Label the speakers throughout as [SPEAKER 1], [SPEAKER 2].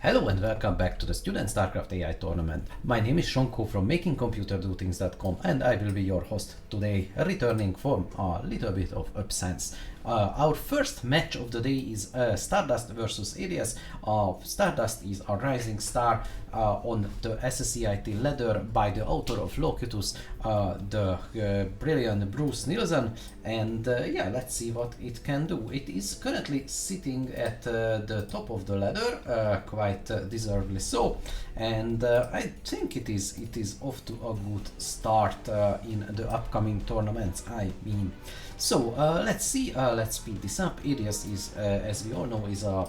[SPEAKER 1] Hello and welcome back to the Student StarCraft AI tournament. My name is Shonko from makingcomputerdotings.com and I will be your host today, returning from a little bit of absence. Our first match of the day is Stardust versus Aries. Stardust is a rising star on the SSCAIT ladder by the author of Locutus, the brilliant Bruce Nielsen, and yeah, let's see what it can do. It is currently sitting at the top of the ladder, quite deservedly so, and I think it is off to a good start in the upcoming tournaments. So let's see, let's speed this up. Aries is, as we all know, is a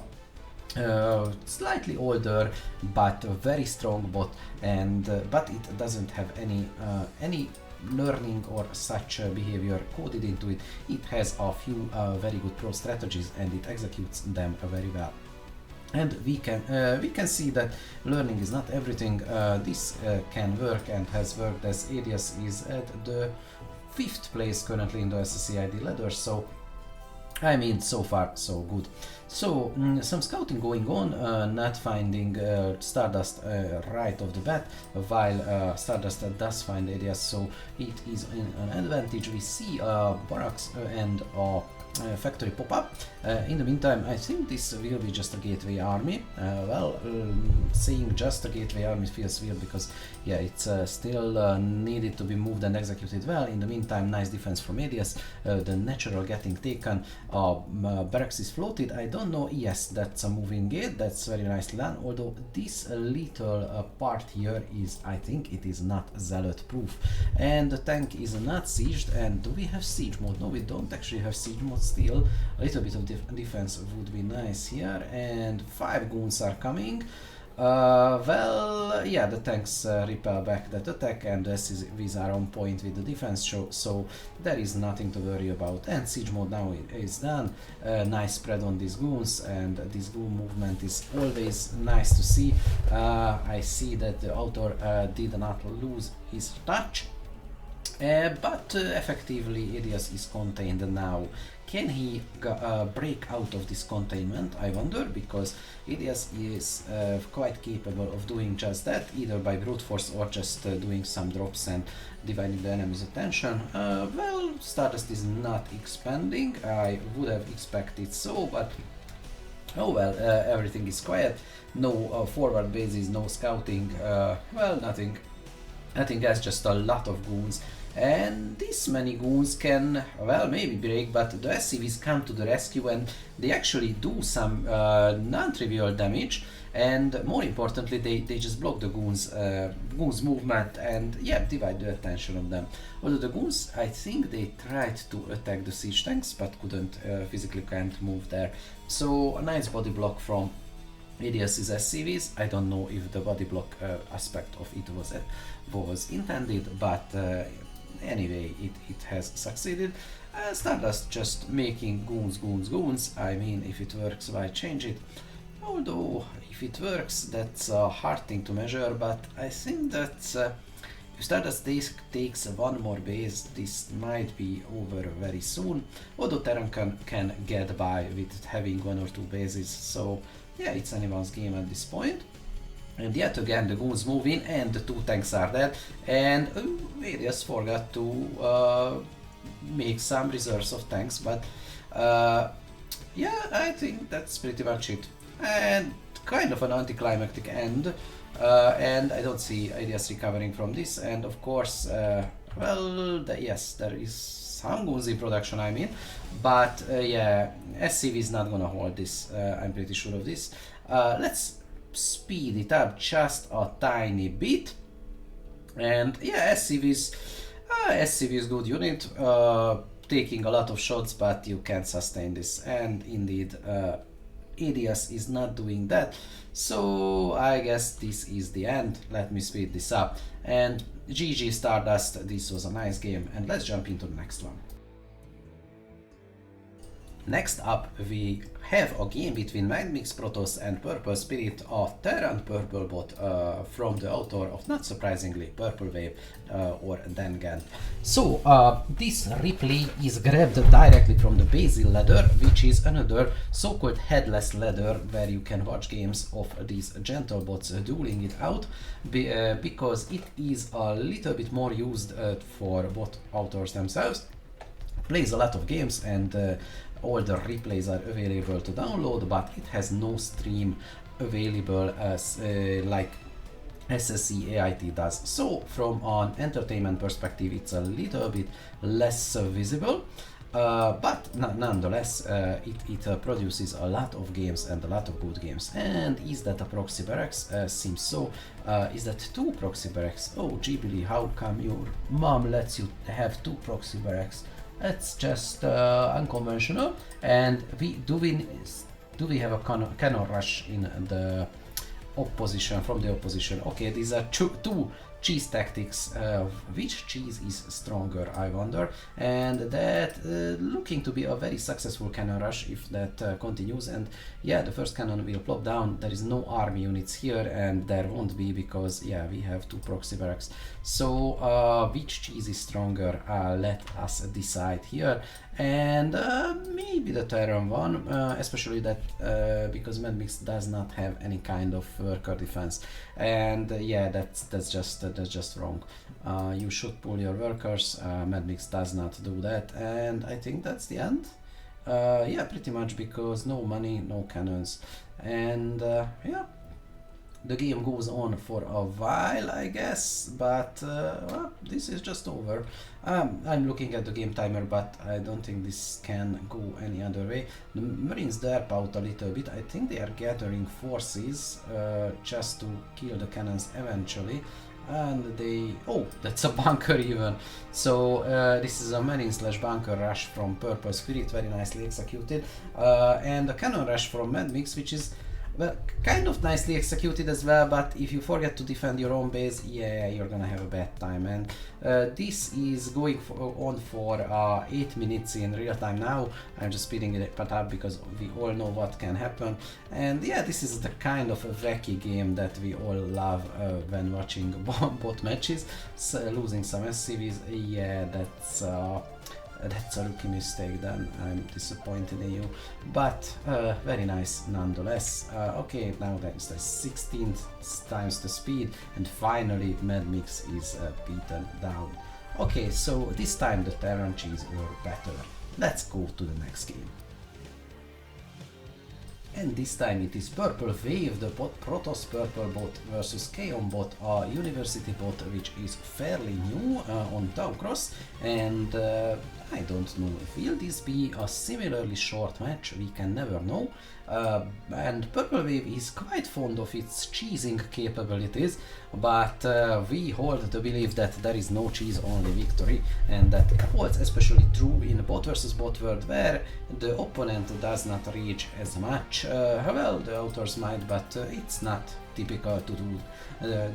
[SPEAKER 1] slightly older but very strong bot, and but it doesn't have any learning or such behavior coded into it. It has a few very good pro strategies and it executes them very well. And we can see that learning is not everything. This can work and has worked, as Aries is at the 5th place currently in the SSCID ladder, so I mean, so far so good. So some scouting going on, not finding Stardust right off the bat, while Stardust does find Aries, so it is in an advantage. We see barracks and factory pop up. In the meantime, I think this will be just a gateway army. Saying just a gateway army feels weird because yeah, it's still needed to be moved and executed well. In the meantime, nice defense from Aries, the natural getting taken, barracks is floated. I don't know, yes, that's a moving gate, that's very nicely done, although this little part here is, I think it is not zealot proof, and the tank is not sieged. And do we have siege mode? No, we don't actually have siege mode still. A little bit of defense would be nice here, and 5 goons are coming. Well, yeah, the tanks repel back that attack, and the SCVs are on point with the defense, so there is nothing to worry about. And siege mode now is done. Nice spread on these goons, and this goon movement is always nice to see. I see that the author did not lose his touch. But effectively Aries is contained now. Can he break out of this containment? I wonder, because Aries is quite capable of doing just that, either by brute force or just doing some drops and dividing the enemy's attention. Well, Stardust is not expanding. I would have expected so, but oh well, everything is quiet. No forward bases, no scouting, well, nothing else, just a lot of goons. And this many goons can, well, maybe break, but the SCVs come to the rescue and they actually do some non-trivial damage, and more importantly they just block the goons movement and yeah, divide the attention of them. Although the goons, I think they tried to attack the siege tanks but couldn't, physically can't move there. So a nice body block from Aries' SCVs. I don't know if the body block aspect of it was intended, but anyway, it has succeeded. Stardust just making goons. I mean, if it works, why change it? Although, if it works, that's a hard thing to measure, but I think that if Stardust takes one more base, this might be over very soon. Although Terran can get by with having 1 or 2 bases, so yeah, it's anyone's game at this point. And yet again the goons move in and the 2 tanks are dead, and Aries forgot to make some reserves of tanks, but yeah, I think that's pretty much it. And kind of an anticlimactic end, and I don't see Aries recovering from this. And of course, well, yes, there is some goons in production, I mean, but yeah, SCV is not gonna hold this, I'm pretty sure of this. Let's speed it up just a tiny bit, and yeah, SCV is good unit, taking a lot of shots, but you can't sustain this, and indeed Aries is not doing that, so I guess this is the end. Let me speed this up, and GG Stardust, this was a nice game, and let's jump into the next one. Next up, we have a game between Magmix Protoss and Purple Spirit, a Terran Purple bot from the author of, not surprisingly, Purple Wave or Dengen. So this replay is grabbed directly from the Basil ladder, which is another so-called headless ladder where you can watch games of these gentle bots dueling it out, because it is a little bit more used for bot authors themselves. Plays a lot of games, and all the replays are available to download, but it has no stream available as like SSCAIT does. So from an entertainment perspective, it's a little bit less visible, but nonetheless it produces a lot of games and a lot of good games. And is that a proxy barracks? Seems so. Is that 2 proxy barracks? Oh Ghibli, how come your mom lets you have 2 proxy barracks? That's just unconventional. And do we have a cannon rush in the opposition, from the opposition? Okay, these are two cheese tactics. Which cheese is stronger, I wonder? And that looking to be a very successful cannon rush if that continues. And yeah, the first cannon will plop down. There is no army units here, and there won't be, because yeah, we have 2 proxy barracks. So which cheese is stronger? Let us decide here. And maybe the Terran one, especially that because Madmix does not have any kind of worker defense, and yeah, that's just wrong. You should pull your workers. Madmix does not do that, and I think that's the end. Yeah, pretty much, because no money, no cannons, and yeah. The game goes on for a while, I guess, but well, this is just over. I'm looking at the game timer, but I don't think this can go any other way. The Marines derp out a little bit. I think they are gathering forces just to kill the cannons eventually. And they... oh, that's a bunker even. So this is a Marine/bunker rush from Purple Spirit, very nicely executed. And a cannon rush from Madmix, which is, well, kind of nicely executed as well, but if you forget to defend your own base, yeah, you're gonna have a bad time. And this is going on for 8 minutes in real time now. I'm just speeding it up because we all know what can happen. And yeah, this is the kind of a wacky game that we all love when watching bot matches. So, losing some SCVs, yeah, that's a rookie mistake. Then I'm disappointed in you, but very nice nonetheless. Okay, now that's the 16th times the speed, and finally Madmix is beaten down. Okay, so this time the Terran cheese were better. Let's go to the next game. And this time it is Purple Wave, the Protoss Purple bot versus Kaon bot, a university bot which is fairly new on Taucross, and I don't know, will this be a similarly short match? We can never know. And Purple Wave is quite fond of its cheesing capabilities, but we hold the belief that there is no cheese, only victory, and that holds especially true in bot versus bot world, where the opponent does not reach as much. Well, the authors might, but it's not typical to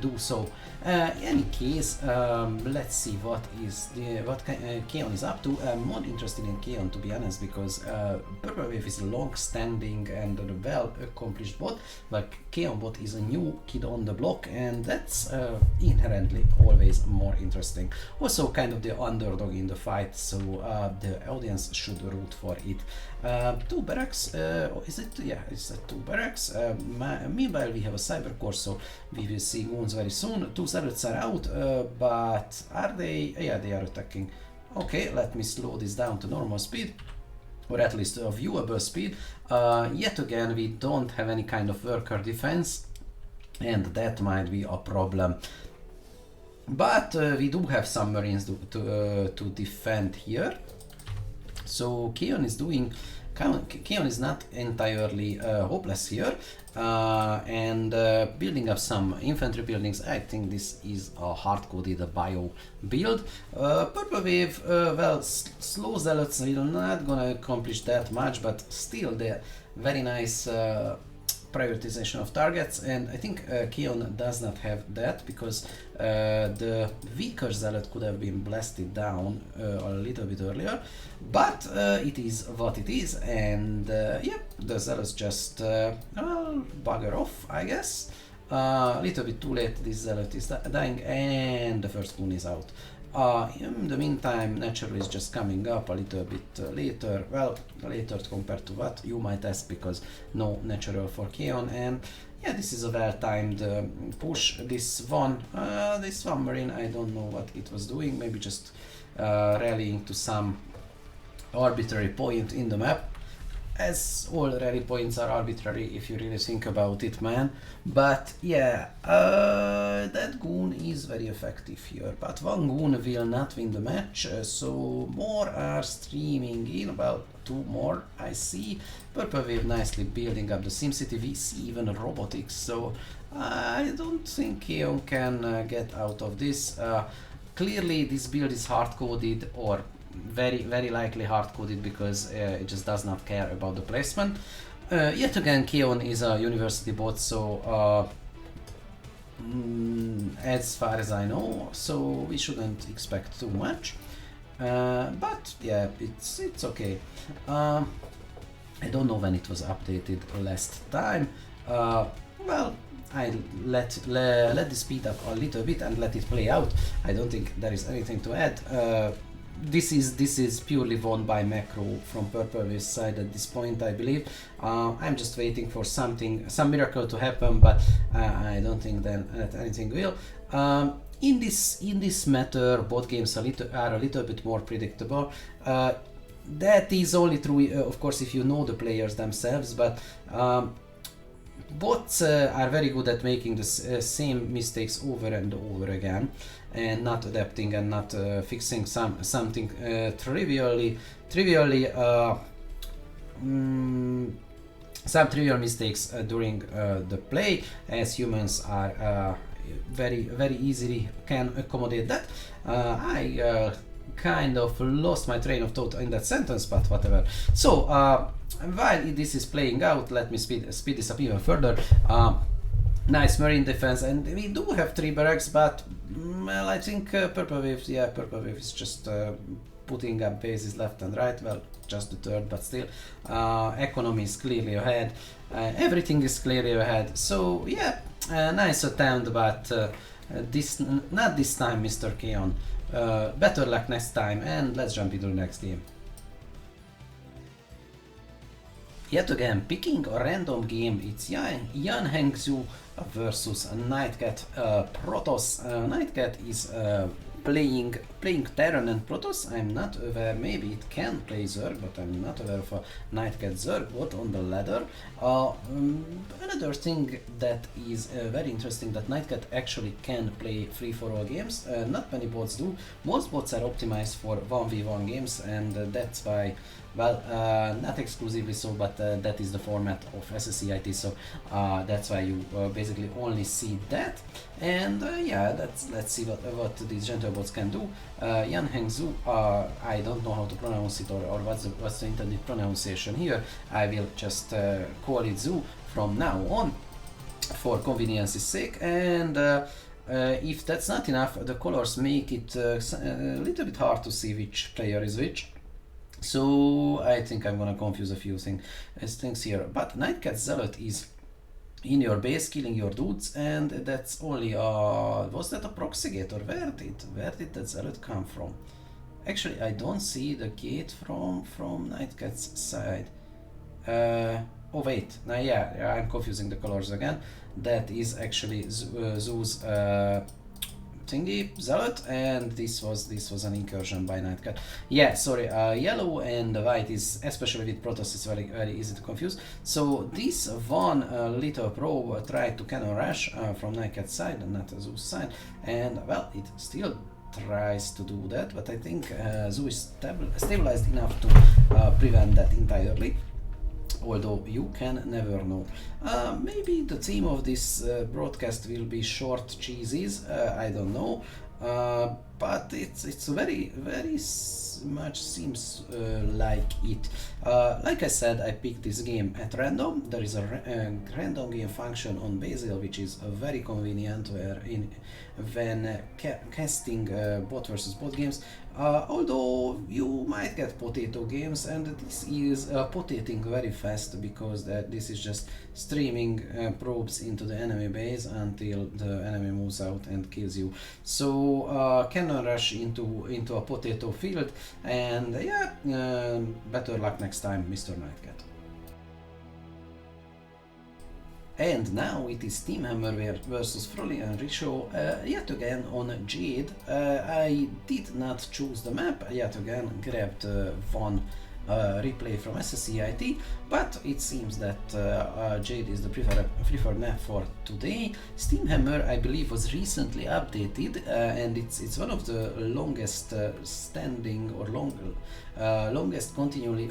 [SPEAKER 1] do so. In any case, let's see what Kaon is up to. I'm more interested in Kaon, to be honest, because Purple Wave is a long-standing and a well-accomplished bot, but Kaon bot is a new kid on the block, and that's inherently always more interesting. Also, kind of the underdog in the fight, so the audience should root for it. 2 barracks, is it? Yeah, it's 2 barracks. Meanwhile, we have a cyber core, so we will see goons very soon. 2 turrets are out, but are they? Yeah, they are attacking. Okay, let me slow this down to normal speed, or at least a viewable speed. Yet again, we don't have any kind of worker defense, and that might be a problem. But we do have some Marines to defend here. So Kaon is not entirely hopeless here, and building up some infantry buildings. I think this is a hard-coded bio build. Purple Wave, well, slow zealots will not gonna accomplish that much, but still the very nice prioritization of targets, and I think Keon does not have that, because the weaker zealot could have been blasted down a little bit earlier, but it is what it is, and yeah, the zealots just well, bugger off, I guess. A little bit too late, this zealot is dying, and the first goon is out. In the meantime, natural is just coming up a little bit later. Well, later compared to what you might ask, because no natural for Keon, and yeah, this is a well-timed push. This one marine, I don't know what it was doing. Maybe just rallying to some arbitrary point in the map. As all rally points are arbitrary if you really think about it, man. But yeah, that goon is very effective here. But one goon will not win the match, so more are streaming in, about 2 more I see. Purple Wave nicely building up the SimCity. We see even robotics, so I don't think Keon can get out of this. Clearly this build is hard-coded, or very likely hard-coded, because it just does not care about the placement. Yet again, Keon is a university bot, so as far as I know, so we shouldn't expect too much. But yeah, it's okay. I don't know when it was updated last time. Well, I let this speed up a little bit and let it play out. I don't think there is anything to add. This is purely won by macro from Purple Wave's side at this point, I believe. I'm just waiting for some miracle to happen, but I don't think that anything will. In this matter, both games are a little bit more predictable. That is only true, of course, if you know the players themselves, but bots are very good at making the same mistakes over and over again, and not adapting and not fixing something some trivial mistakes during the play, as humans are very easily can accommodate that. I kind of lost my train of thought in that sentence, but whatever. So while this is playing out, let me speed this up even further. Nice marine defense, and we do have 3 barracks, but well, I think Purple Wave is just putting up bases left and right. Well, just the third, but still, economy is clearly ahead. Everything is clearly ahead. So yeah, nice attempt, but not this time, Mr. Keon. Better luck next time, and let's jump into the next game. Yet again, picking a random game, it's Yan Hengzhu versus Nightcat Protoss. Nightcat is playing Terran and Protoss. I'm not aware, maybe it can play Zerg, but I'm not aware of a Nightcat Zerg bot on the ladder. Another thing that is very interesting, that Nightcat actually can play free-for-all games. Not many bots do. Most bots are optimized for 1v1 games, and that's why, well, not exclusively so, but that is the format of SSCAIT, so that's why you basically only see that. And yeah, let's see what these gentle bots can do. Yan Hengzhu, I don't know how to pronounce it, or what's the intended pronunciation here. I will just call it Zhu from now on, for convenience's sake. And if that's not enough, the colors make it a little bit hard to see which player is which. So I think I'm gonna confuse a few things here. But Nightcat Zealot is in your base killing your dudes, and that's only was that a proxy gate, or where did that Zealot come from? Actually, I don't see the gate from Nightcat's side. Oh wait, now yeah, I'm confusing the colors again. That is actually Zoo's thingy Zealot, and this was an incursion by Nightcat. Yeah, sorry, yellow and white is, especially with Protoss, it's very easy to confuse. So this one little probe tried to cannon rush from Nightcat's side and not Zoo's side, and well, it still tries to do that, but I think Zoo is stabilized enough to prevent that entirely. Although you can never know. Maybe the theme of this broadcast will be short cheeses, I don't know. but it's very much seems like it. Like I said, I picked this game at random. There is a random game function on Basil, which is very convenient when casting bot versus bot games. Although you might get potato games, and this is potating very fast, because this is just streaming probes into the enemy base until the enemy moves out and kills you. So cannon rush into a potato field, and yeah, better luck next time, Mr. Nightcat. And now it is Steamhammer versus Florian Richaud, yet again on Jade. I did not choose the map, yet again grabbed one replay from SSCAIT, but it seems that Jade is the preferred map for today. Steamhammer, I believe, was recently updated, and it's one of the longest standing or longest continuously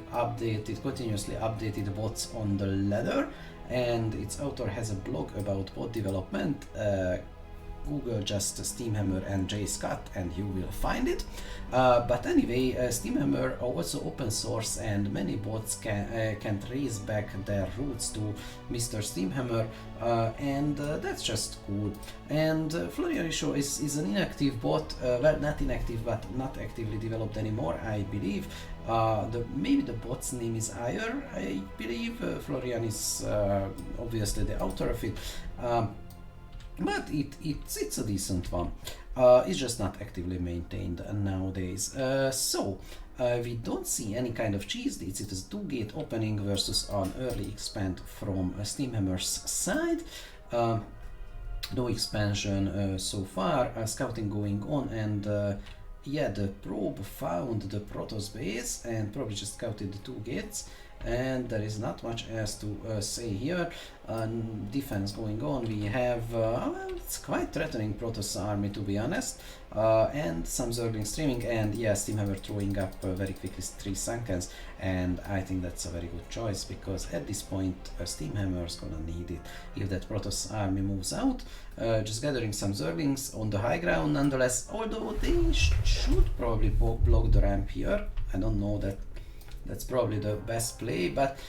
[SPEAKER 1] updated bots on the ladder. And its author has a blog about bot development. Google just Steamhammer and SSCAIT and you will find it. But anyway, Steamhammer are also open source, and many bots can trace back their roots to Mr. Steamhammer, and that's just cool. And Florian Richaud is an inactive bot, well, not inactive, but not actively developed anymore, I believe. Maybe the bot's name is Ayer, I believe. Florian is obviously the author of it. But it's a decent one. It's just not actively maintained nowadays. So we don't see any kind of cheese. It is 2-gate opening versus an early expand from Steamhammer's side. No expansion so far. Scouting going on, and yeah, the probe found the Protoss base and probably just scouted the 2 gates. And there is not much else to say here. Defense going on. We have well, it's quite threatening Protoss army, to be honest, and some Zergling streaming, and yeah, Steamhammer throwing up very quickly 3 Sunkens, and I think that's a very good choice, because at this point Steamhammer is gonna need it if that Protoss army moves out. Just gathering some Zerglings on the high ground nonetheless, although they should probably block the ramp here. I don't know, that's probably the best play, but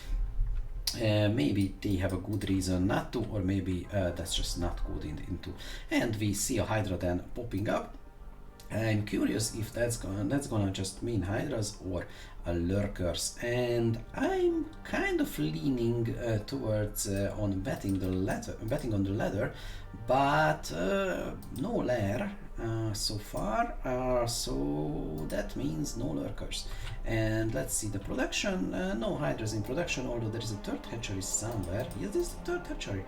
[SPEAKER 1] maybe they have a good reason not to, or maybe that's just not good into. And we see a Hydra then popping up. I'm curious if that's gonna just mean Hydras or lurkers, and I'm kind of leaning towards on betting on the ladder, but no lair so far, so that means no lurkers. And let's see the production. No Hydras in production, although there is a 3rd hatchery somewhere. Is this the 3rd hatchery?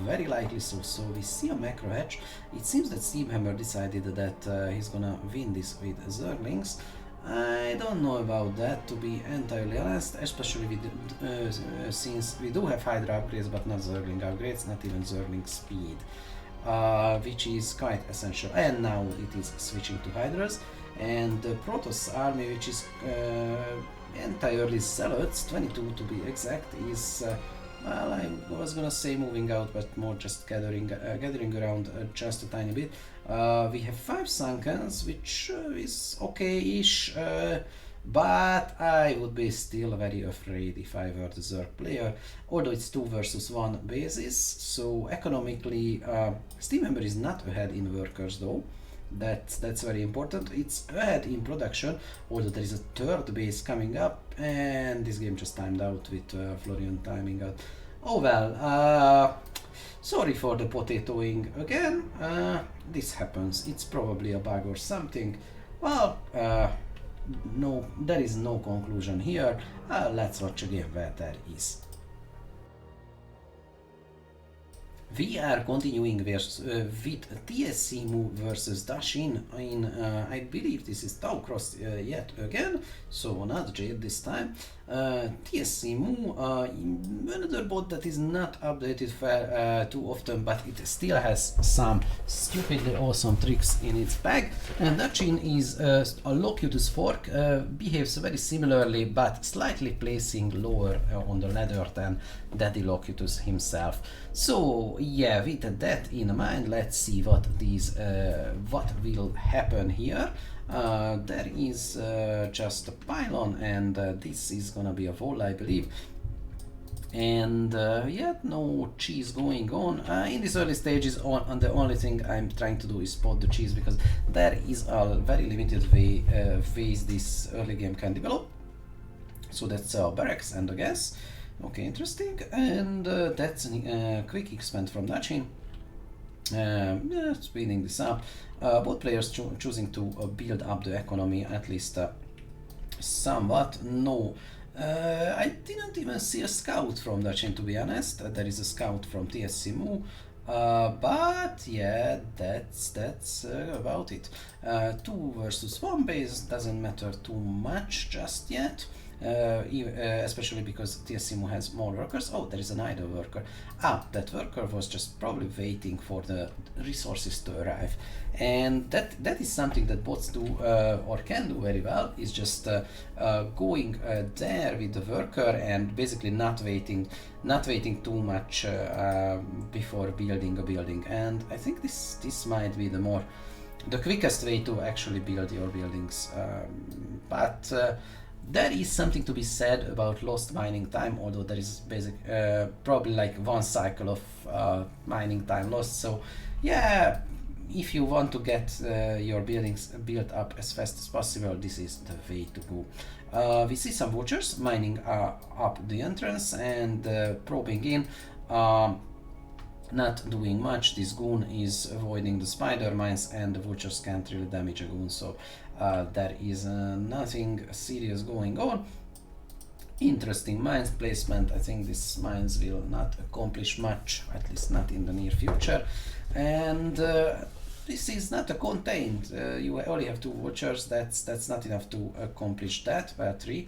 [SPEAKER 1] Very likely so. So we see a macro hatch. It seems that Steamhammer decided that he's gonna win this with Zerglings. I don't know about that, to be entirely honest, especially with, since we do have Hydra upgrades but not Zergling upgrades, not even Zergling speed, which is quite essential. And now it is switching to Hydras, and the Protoss army, which is entirely Zealots, 22 to be exact, is well, I was gonna say moving out, but more just gathering around just a tiny bit. We have 5 Sunkens, which is okay-ish, but I would be still very afraid if I were the Zerg player, although it's 2 versus 1 basis, so economically Steamhammer is not ahead in workers though. That's very important. It's ahead in production, although there is a 3rd base coming up, and this game just timed out with Florian timing out. Oh well, sorry for the potatoing again. This happens. It's probably a bug or something. Well, no, there is no conclusion here. Let's watch again where there is. We are continuing with TSC move versus Dashin in, I believe this is Tau Cross yet again, so not Jade this time. TSC move, another bot that is not updated too often, but it still has some stupidly awesome tricks in its bag. And Dashin is a Locutus fork, behaves very similarly, but slightly placing lower on the ladder than Daddy Locutus himself. So yeah, with that in mind, let's see what will happen here. There is just a pylon, and this is gonna be a wall, I believe. And yeah, no cheese going on in these early stages. The only thing I'm trying to do is spot the cheese, because there is a very limited ways this early game can develop. So that's barracks and a gas. Okay, interesting. And that's a quick expand from Dachin. Yeah, speeding this up. Both players choosing to build up the economy, at least somewhat. No, I didn't even see a scout from Dachin, to be honest. There is a scout from TSC Mu. But yeah, that's about it. 2 versus 1 base doesn't matter too much just yet. Especially because TSCMU has more workers. Oh, there is an idle worker. That worker was just probably waiting for the resources to arrive, and that is something that bots do or can do very well, is just going there with the worker and basically not waiting too much before building a building. And I think this might be the quickest way to actually build your buildings, but there is something to be said about lost mining time, although there is probably like 1 cycle of mining time lost. So yeah, if you want to get your buildings built up as fast as possible, this is the way to go. We see some vultures mining up the entrance and probing in. Not doing much. This goon is avoiding the spider mines, and the vultures can't really damage a goon, so there is nothing serious going on. Interesting mines placement. I think these mines will not accomplish much, at least not in the near future. And this is not a contained. You only have 2 vultures. That's not enough to accomplish that. 3.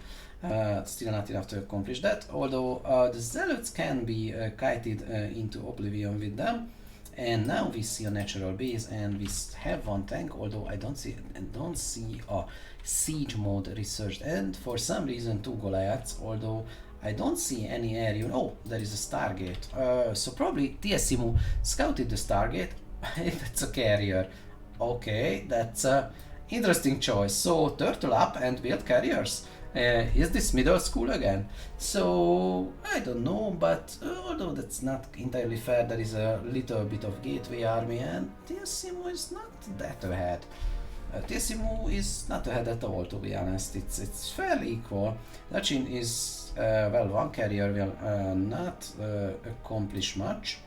[SPEAKER 1] Still not enough to accomplish that, although the zealots can be kited into oblivion with them. And now we see a natural base, and we have 1 tank, although I don't see a siege mode researched, and for some reason 2 Goliaths, although I don't see any area. Oh, there is a Stargate. So probably TSCMU scouted the Stargate. That's a carrier. Okay, that's a interesting choice. So turtle up and build carriers. Is this middle school again? So I don't know, but although that's not entirely fair, there is a little bit of gateway army, and TSCMU is not that ahead. TSCMU is not ahead at all, to be honest. It's fairly equal. Dachin is well, 1 carrier will not accomplish much.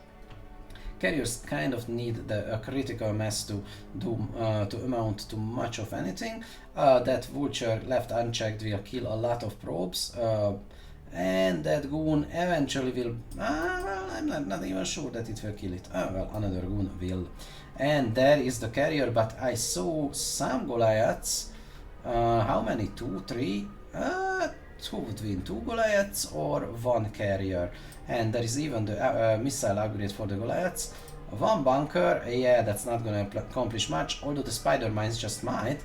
[SPEAKER 1] Carriers kind of need a critical mass to amount to much of anything. That vulture left unchecked will kill a lot of probes, and that goon eventually will. Well, I'm not even sure that it will kill it. Well, another goon will. And there is the carrier, but I saw some Goliaths. How many? 2, 3? 2 between 2 Goliaths or 1 carrier. And there is even the missile upgrade for the Goliaths. 1 bunker, yeah, that's not gonna accomplish much, although the spider mines just might.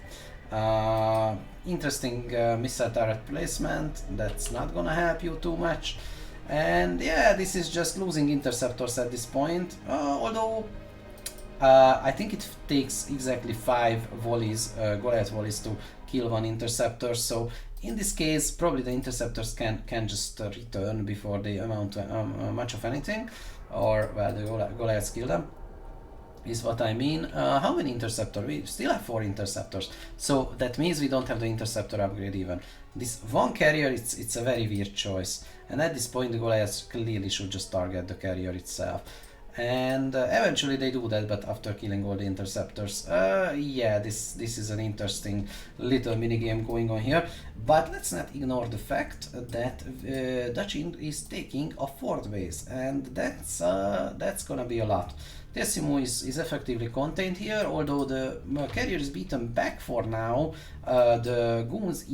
[SPEAKER 1] Interesting missile turret placement, that's not gonna help you too much. And yeah, this is just losing interceptors at this point, although I think it takes exactly 5 volleys, Goliath volleys, to kill 1 interceptor, so in this case probably the interceptors can just return before they amount to much of anything, or well, the Goliaths kill them, is what I mean. How many interceptors? We still have 4 interceptors, so that means we don't have the interceptor upgrade even. This 1 carrier, it's a very weird choice, and at this point the Goliaths clearly should just target the carrier itself. And eventually they do that, but after killing all the interceptors. Yeah, this is an interesting little minigame going on here, but let's not ignore the fact that Dachin is taking a 4th base, and that's gonna be a lot. TSCMU is effectively contained here, although the carrier is beaten back for now. The goons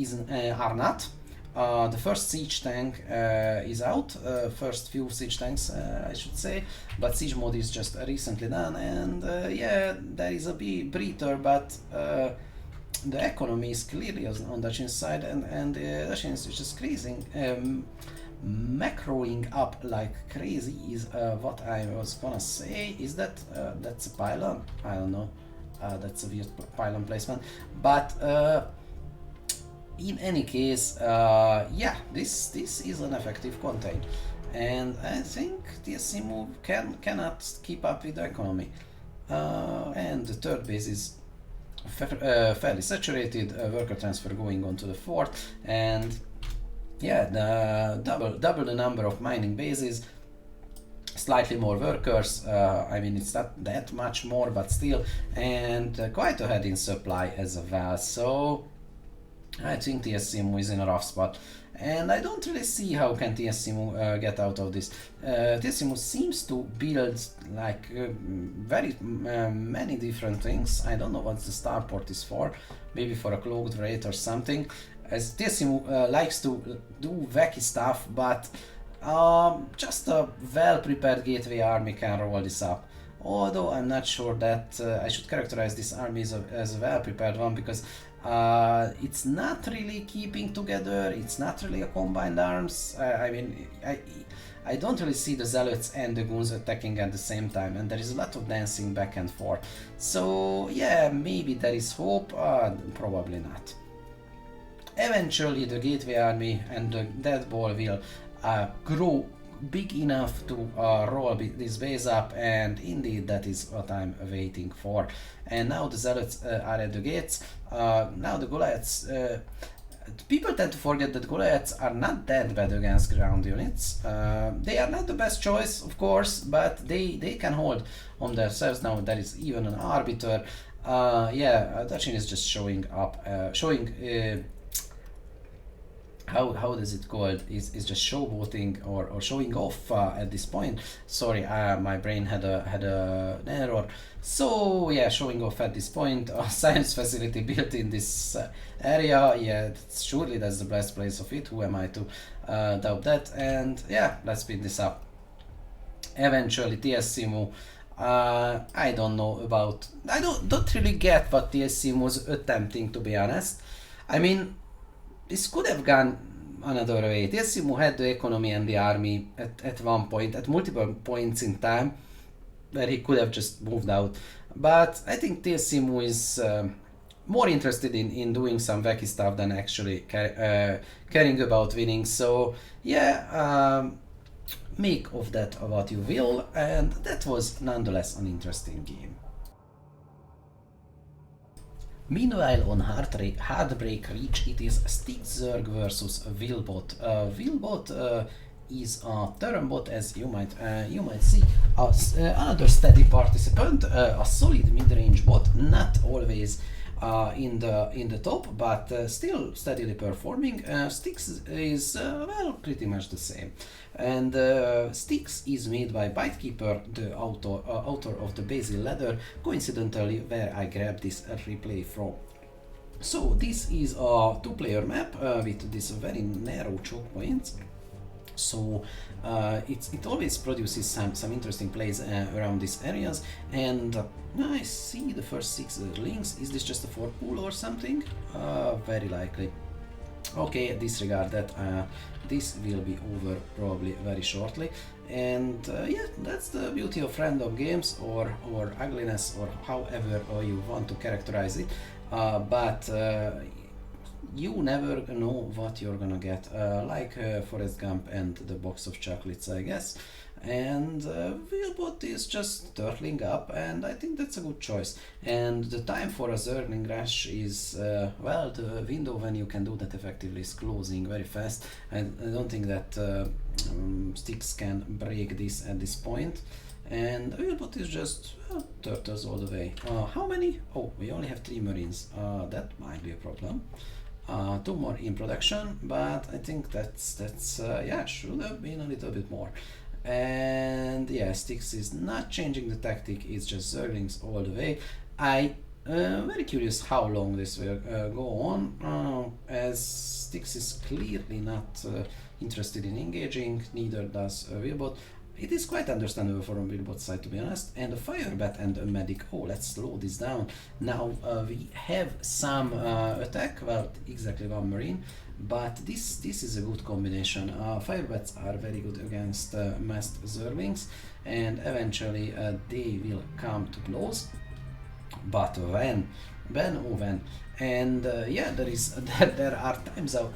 [SPEAKER 1] are not. The first siege tank is out, first few siege tanks I should say, but siege mode is just recently done, and yeah, there is a breather, but the economy is clearly on Dachin's side, and Dachin is just crazy. macroing up like crazy is what I was gonna say. Is that that's a pylon? I don't know. That's a weird pylon placement, but in any case, yeah, this is an effective contain, and I think TSC move cannot keep up with the economy. And the third base is fairly saturated. Worker transfer going on to the fourth, and yeah, the double the number of mining bases, slightly more workers. I mean, it's not that much more, but still, and quite ahead in supply as well. So I think TSCMU is in a rough spot, and I don't really see how can TSCMU get out of this. TSCMU seems to build like very many different things. I don't know what the starport is for, maybe for a cloaked wraith or something, as TSCMU likes to do wacky stuff, but just a well-prepared gateway army can roll this up. Although I'm not sure that I should characterize this army as a well-prepared one, because it's not really keeping together, it's not really a combined arms. I mean, I don't really see the zealots and the goons attacking at the same time, and there is a lot of dancing back and forth. So yeah, maybe there is hope, probably not. Eventually the gateway army and the dead ball will grow big enough to roll this base up, and indeed that is what I'm waiting for. And now the zealots are at the gates. Now the Goliaths, people tend to forget that Goliaths are not that bad against ground units. They are not the best choice, of course, but they can hold on themselves. Now there is even an arbiter. Yeah, Dachin is just showing up, how does it called, is just showboating or showing off at this point. Sorry, my brain had an error. So yeah, showing off at this point. A science facility built in this area. Yeah, surely that's the best place of it. Who am I to doubt that? And yeah, let's speed this up. Eventually TSCMU, I don't know about, I don't really get what TSCMU was attempting, to be honest. I mean, this could have gone another way. TSCMU had the economy and the army at one point, at multiple points in time, where he could have just moved out. But I think TSCMU is more interested in doing some wacky stuff than actually caring about winning. So yeah, make of that what you will, and that was nonetheless an interesting game. Meanwhile, on Heartbreak Reach, it is Styx-Zerg versus Wilbot. Wilbot is a turn bot, as you might see. Another steady participant, a solid mid-range bot, not always in the top, but still steadily performing. Styx is well, pretty much the same. And Styx is made by Bitekeeper, the author of the Basil Ladder, coincidentally where I grabbed this replay from. So this is a two-player map with this very narrow choke points. So it always produces some interesting plays around these areas, and I see the first 6 links. Is this just a 4 pool or something? Very likely. Okay, disregard that. This will be over probably very shortly, and yeah, that's the beauty of random games or ugliness, or however you want to characterize it. But you never know what you're gonna get, like Forrest Gump and the box of chocolates, I guess. And Wilbot is just turtling up, and I think that's a good choice. And the time for a Zergling Rush is, well, the window when you can do that effectively is closing very fast. And I don't think that Styx can break this at this point. And Wilbot is just turtles all the way. How many? Oh, we only have 3 Marines. That might be a problem. 2 more in production, but I think that's yeah, should have been a little bit more. And yeah, Styx is not changing the tactic, it's just Zerglings all the way. I very curious how long this will go on, as Styx is clearly not interested in engaging, neither does Wilbot. It is quite understandable from Wilbot's side, to be honest. And a fire bat and a medic. Oh, let's slow this down. Now we have some attack, well, exactly one marine, but this is a good combination. Fire bats are very good against massed Zerglings, and eventually they will come to blows. But when? And yeah, there are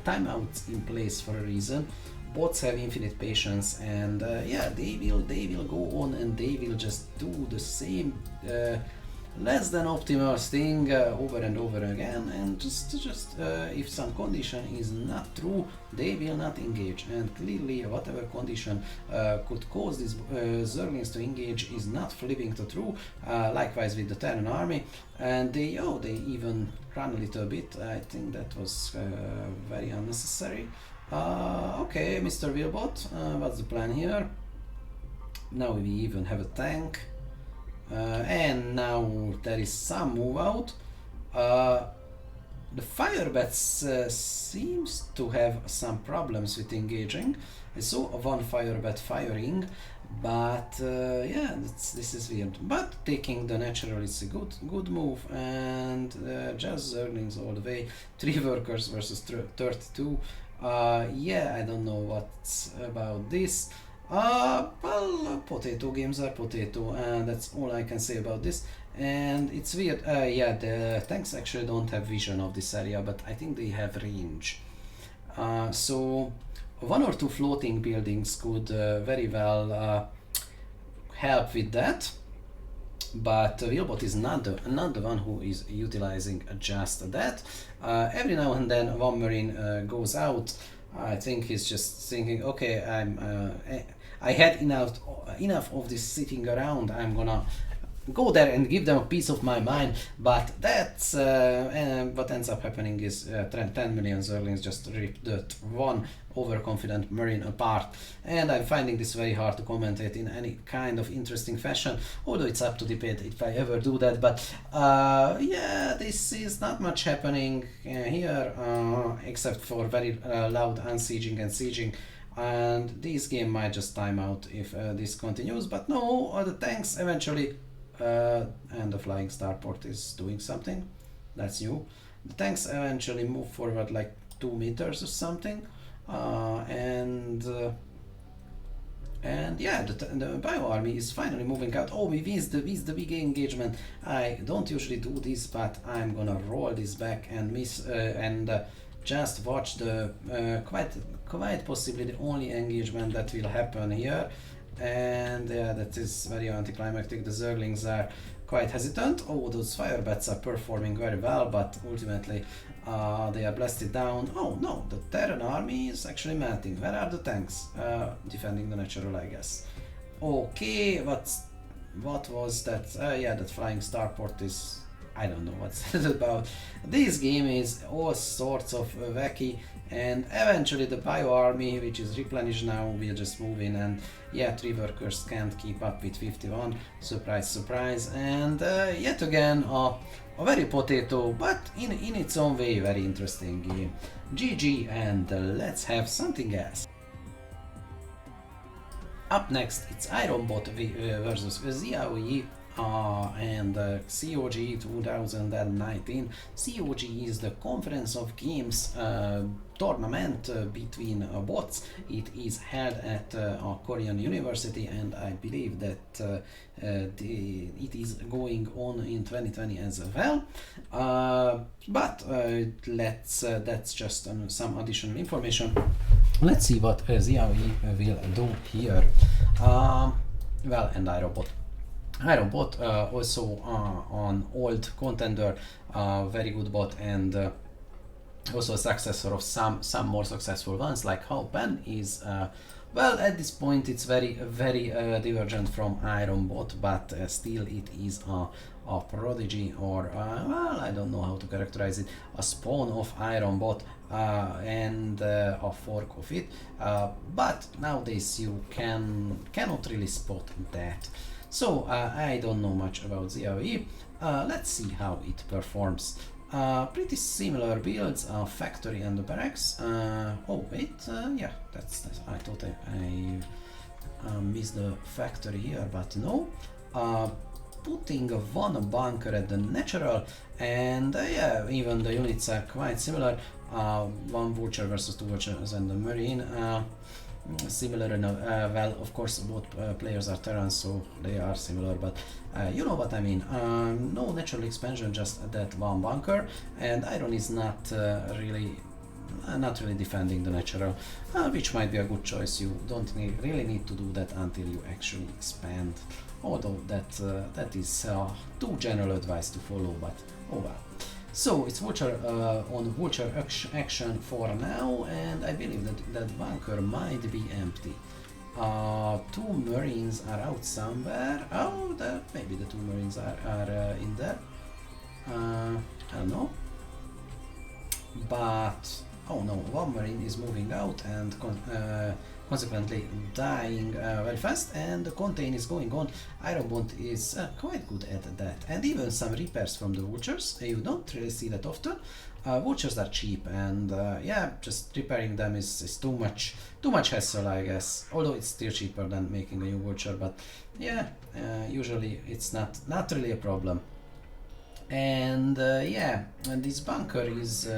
[SPEAKER 1] timeouts in place for a reason. Bots have infinite patience, and yeah, they will go on and they will just do the same less than optimal thing over and over again, and just if some condition is not true, they will not engage, and clearly whatever condition could cause these Zerglings to engage is not flipping to true. Likewise with the Terran army, and they even run a little bit. I think that was very unnecessary. Okay, Mr. Wilbot, what's the plan here? Now we even have a tank. And now there is some move out. The fire bats seems to have some problems with engaging. I saw one fire bat firing, but yeah, this is weird. But taking the natural is a good move, and just Zerglings all the way. 3 workers versus 32. Yeah, I don't know what's about this. Well, potato games are potato, and that's all I can say about this. And it's weird, yeah, the tanks actually don't have vision of this area, but I think they have range. So 1 or 2 floating buildings could very well help with that. But Wilbot is not the one who is utilizing just that. Every now and then one marine goes out. I think he's just thinking, okay, I had enough of this sitting around. I'm gonna go there and give them a piece of my mind. But that's what ends up happening is 10 million Zerglings just rip that one overconfident marine apart. And I'm finding this very hard to commentate in any kind of interesting fashion, although it's up to debate if I ever do that. But yeah, this is not much happening here, except for very loud unsieging and sieging. And this game might just time out if this continues, but no, the tanks eventually, and the flying starport is doing something, that's new. The tanks eventually move forward like 2 meters or something, and yeah, the bio army is finally moving out. Oh, we missed the big engagement. I don't usually do this, but I'm gonna roll this back and miss and just watch the quite possibly the only engagement that will happen here. And yeah, that is very anticlimactic. The Zerglings are quite hesitant. Oh, those fire bats are performing very well, but ultimately they are blasted down. Oh no, the Terran army is actually melting. Where are the tanks? Defending the natural, I guess. Okay, what was that? Yeah, that flying starport is... I don't know what's it about. This game is all sorts of wacky, and eventually the bio army, which is replenished now, will just move in, and yeah, 3 workers can't keep up with 51. Surprise, surprise. And yet again a very potato, but in its own way very interesting game. GG, and let's have something else. Up next, it's Ironbot versus Xiaoyi. And COG 2019. COG is the Conference of Games tournament between bots. It is held at a Korean university, and I believe that it is going on in 2020 as well. But that's just some additional information. Let's see what Xiaoyi will do here. Well, and Ironbot also an old contender, very good bot, and also a successor of some more successful ones, like how Ben is. Well, at this point it's very divergent from Ironbot, but still it is a prodigy, or well, I don't know how to characterize it, a spawn of Ironbot, and a fork of it. But nowadays you cannot really spot that. So I don't know much about Xiaoyi. Let's see how it performs. Pretty similar builds, factory and the barracks. Oh wait, yeah, that's I thought miss the factory here, but no. Putting one bunker at the natural, and yeah, even the units are quite similar. One vulture versus two vultures and the marine. Similar enough. Well, of course, both players are Terrans, so they are similar, but you know what I mean. No natural expansion, just that one bunker, and iron is not really defending the natural, which might be a good choice. You don't really need to do that until you actually expand. Although that is too general advice to follow, but oh well. So it's vulture on vulture action for now, and I believe that bunker might be empty. Two marines are out somewhere. Oh, maybe the two marines are in there. I don't know. But oh no, one marine is moving out and consequently dying very fast, and the contain is going on. Ironbond is quite good at that, and even some repairs from the vultures. You don't really see that often. Vultures are cheap, and yeah, just repairing them is too much hassle, I guess. Although it's still cheaper than making a new vulture, but yeah, usually it's not really a problem. And yeah, and this bunker is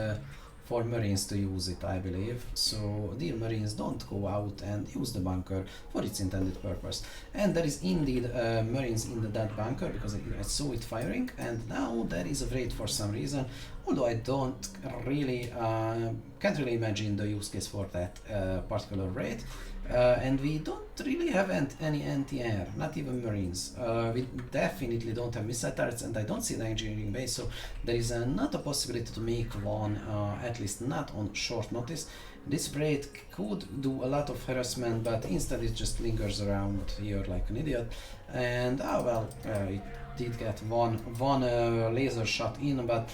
[SPEAKER 1] for marines to use it, I believe. So dear marines, don't go out and use the bunker for its intended purpose. And there is indeed marines in that bunker, because I saw it firing, and now there is a raid for some reason. Although I don't really can't really imagine the use case for that particular raid. And we don't really have any anti-air, not even marines. We definitely don't have missile turrets, and I don't see the engineering base, so there is not a possibility to make one, at least not on short notice. This raid could do a lot of harassment, but instead it just lingers around here like an idiot. And oh well, it did get one laser shot in, but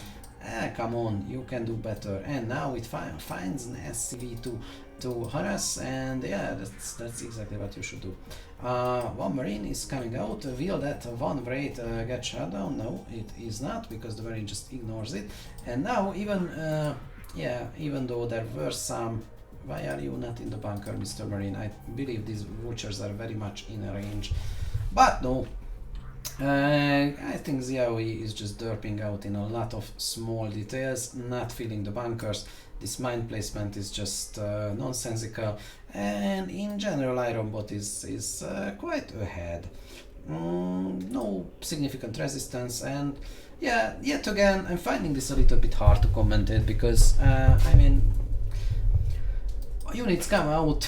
[SPEAKER 1] come on, you can do better. And now it finds an SCV to harass, and yeah, that's exactly what you should do. One marine is coming out. Will that one raid get shut down? No, it is not, because the marine just ignores it. And now even yeah, even though there were some... Why are you not in the bunker, Mr. Marine? I believe these vultures are very much in range, but no. I think Xiaoyi is just derping out in a lot of small details, not filling the bunkers. This mine placement is just nonsensical, and in general Ironbot is quite ahead. No significant resistance, and yeah, yet again I'm finding this a little bit hard to comment it, because I mean, units come out,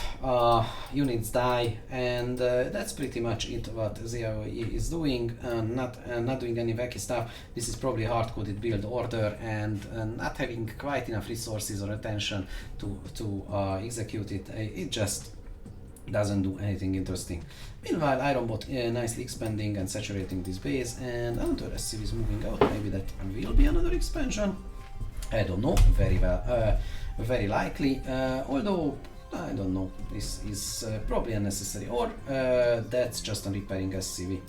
[SPEAKER 1] units die, and that's pretty much it what Xiaoyi is doing, not doing any wacky stuff. This is probably hard-coded build order, and not having quite enough resources or attention to execute it. It just doesn't do anything interesting. Meanwhile, Ironbot nicely expanding and saturating this base, and another SCV is moving out. Maybe that will be another expansion. I don't know, very well, very likely, although I don't know, this is probably unnecessary, or that's just a repairing SCV.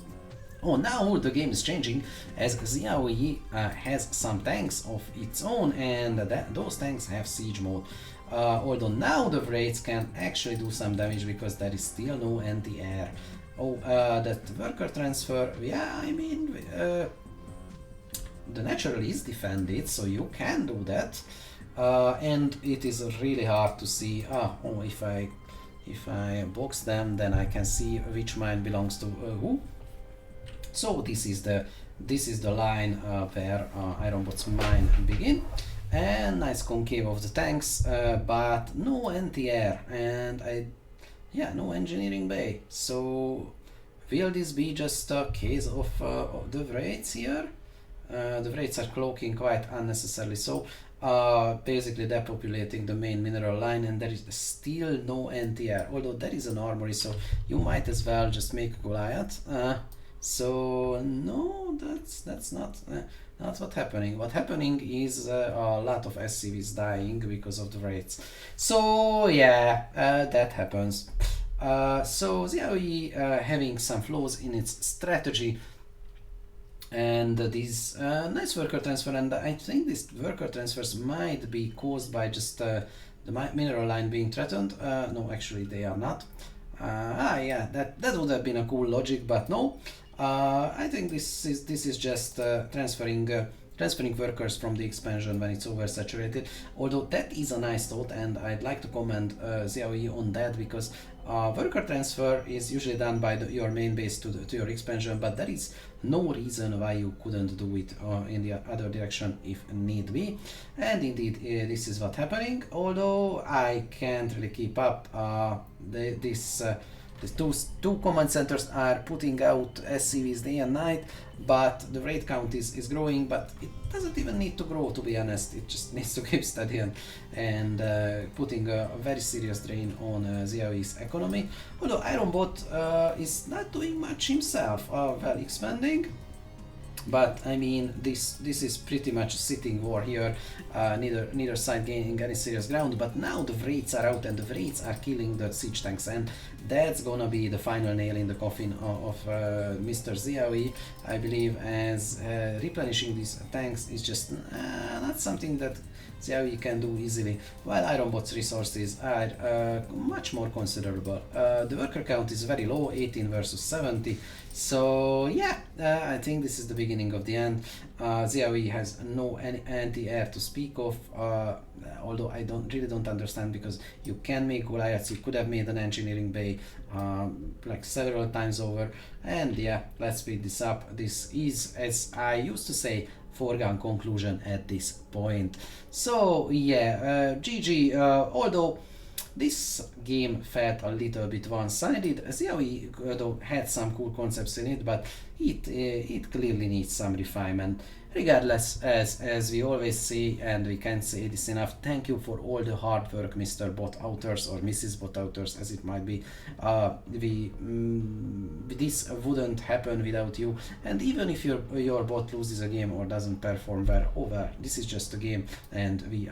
[SPEAKER 1] Oh, now the game is changing, as Xiaoyi has some tanks of its own, and those tanks have siege mode. Although now the raids can actually do some damage, because there is still no anti-air. Oh, that worker transfer, yeah, I mean, the natural is defended, so you can do that, and it is really hard to see. Oh, if I box them, then I can see which mine belongs to who. So this is the line where Ironbot's mine begin, and nice concave of the tanks, but no anti-air, and no engineering bay. So will this be just a case of the raids here? The raids are cloaking quite unnecessarily, so basically depopulating the main mineral line, and there is still no anti-air, although there is an armory, so you might as well just make a Goliath. So no, that's not what's happening. What's happening is a lot of SCVs dying because of the raids. So yeah, that happens. So Xiaoyi having some flaws in its strategy, and these nice worker transfer, and I think these worker transfers might be caused by just the mineral line being threatened. No, actually they are not. Yeah, that would have been a cool logic, but no. I think this is just transferring workers from the expansion when it's oversaturated. Although that is a nice thought, and I'd like to commend Xiaoyi on that, because worker transfer is usually done by your main base to your expansion, but there is no reason why you couldn't do it in the other direction if need be. And indeed, this is what's happening. Although I can't really keep up. These two command centers are putting out SCVs day and night, but the raid count is growing, but it doesn't even need to grow, to be honest. It just needs to keep steady and putting a very serious drain on Xiaoyi's economy. Although Ironbot is not doing much himself, well, expanding. But I mean, this is pretty much a sitting war here. Neither side gaining any serious ground. But now the Wraiths are out, and the Wraiths are killing the siege tanks, and that's gonna be the final nail in the coffin of Mr. Xiaoyi, I believe, as replenishing these tanks is just not something that Xiaoyi can do easily, while Ironbot's resources are much more considerable. The worker count is very low, 18 versus 70, so yeah, I think this is the beginning of the end. Xiaoyi has no anti-air to speak of, although I really don't understand, because you can make Goliaths. You could have made an engineering bay like several times over, and yeah, let's speed this up. This is, as I used to say, foregone conclusion at this point. So yeah, GG, although this game felt a little bit one-sided. Xiaoyi though had some cool concepts in it, but it clearly needs some refinement. Regardless, as we always say, and we can't say this enough, thank you for all the hard work, Mr. Bot Outers, or Mrs. Bot Outers, as it might be. This wouldn't happen without you, and even if your bot loses a game or doesn't perform well, this is just a game, and we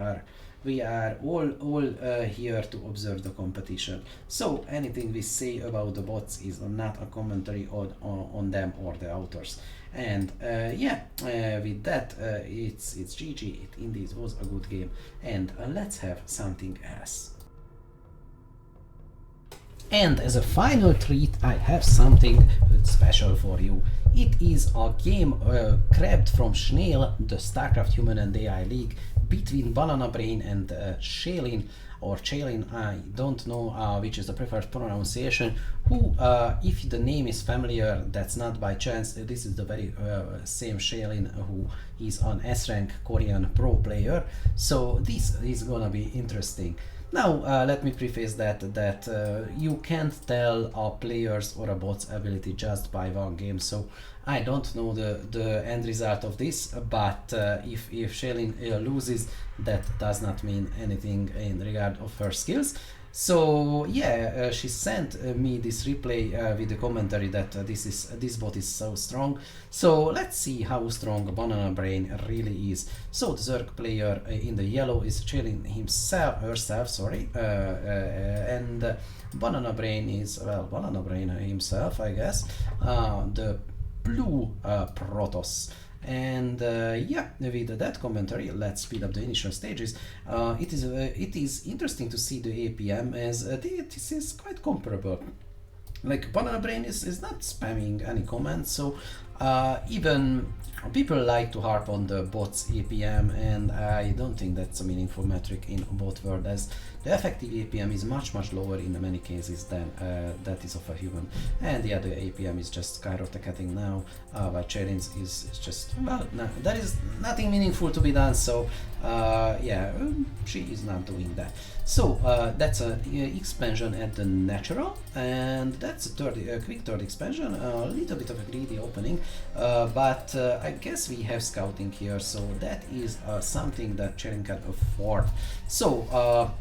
[SPEAKER 1] are all here to observe the competition. So anything we say about the bots is not a commentary on them or the authors. And yeah, with that, it's GG. It indeed was a good game, and let's have something else. And as a final treat, I have something special for you. It is a game grabbed from Schnell, the StarCraft Human and AI League, between Banana Brain and Shailin, or Chaylin, I don't know which is the preferred pronunciation, who, if the name is familiar, that's not by chance. This is the very same Shailin who is an S-rank Korean pro player, so this is gonna be interesting. Now, let me preface that you can't tell a player's or a bot's ability just by one game, so I don't know the end result of this, but if Shailin loses, that does not mean anything in regard of her skills. So yeah, she sent me this replay with the commentary that this bot is so strong. So let's see how strong Banana Brain really is. So the Zerg player in the yellow is Shailin herself, and Banana Brain is, well, Banana Brain himself, I guess, the blue Protoss. And yeah, with that commentary, let's speed up the initial stages. It is interesting to see the APM, as this is quite comparable. Like, Banana Brain is not spamming any comments, so even people like to harp on the bot's APM, and I don't think that's a meaningful metric in bot world, as the effective APM is much lower in many cases than that is of a human. And yeah, the APM is just skyrocketing now, while Chailin's is just, well, no, there is nothing meaningful to be done, so yeah, she is not doing that. So that's an expansion at the natural, and that's a quick third expansion, a little bit of a greedy opening, but I guess we have scouting here, so that is something that Chailin can afford. So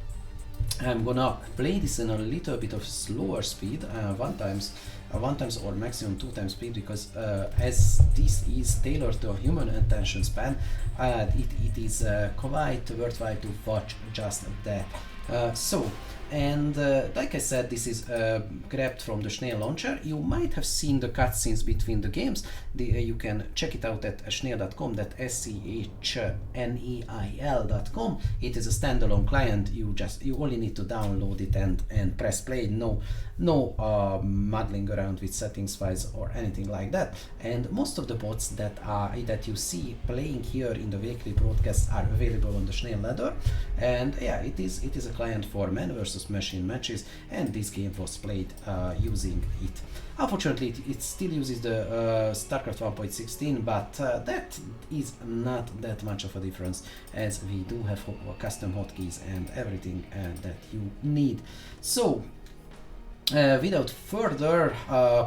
[SPEAKER 1] I'm gonna play this in a little bit of slower speed, one times or maximum 2 times speed, because as this is tailored to a human attention span, it is quite worthwhile to watch just that. So And like I said, this is grabbed from the Snail launcher. You might have seen the cutscenes between the games. You can check it out at snail.com, that SCHNEIL.com. It is a standalone client. You only need to download it and press play. No muddling around with settings files or anything like that. And most of the bots that you see playing here in the weekly broadcasts are available on the Snail ladder. And yeah, it is a client for man versus machine matches, and this game was played using it. Unfortunately, it still uses the StarCraft 1.16, but that is not that much of a difference, as we do have custom hotkeys and everything that you need. So without further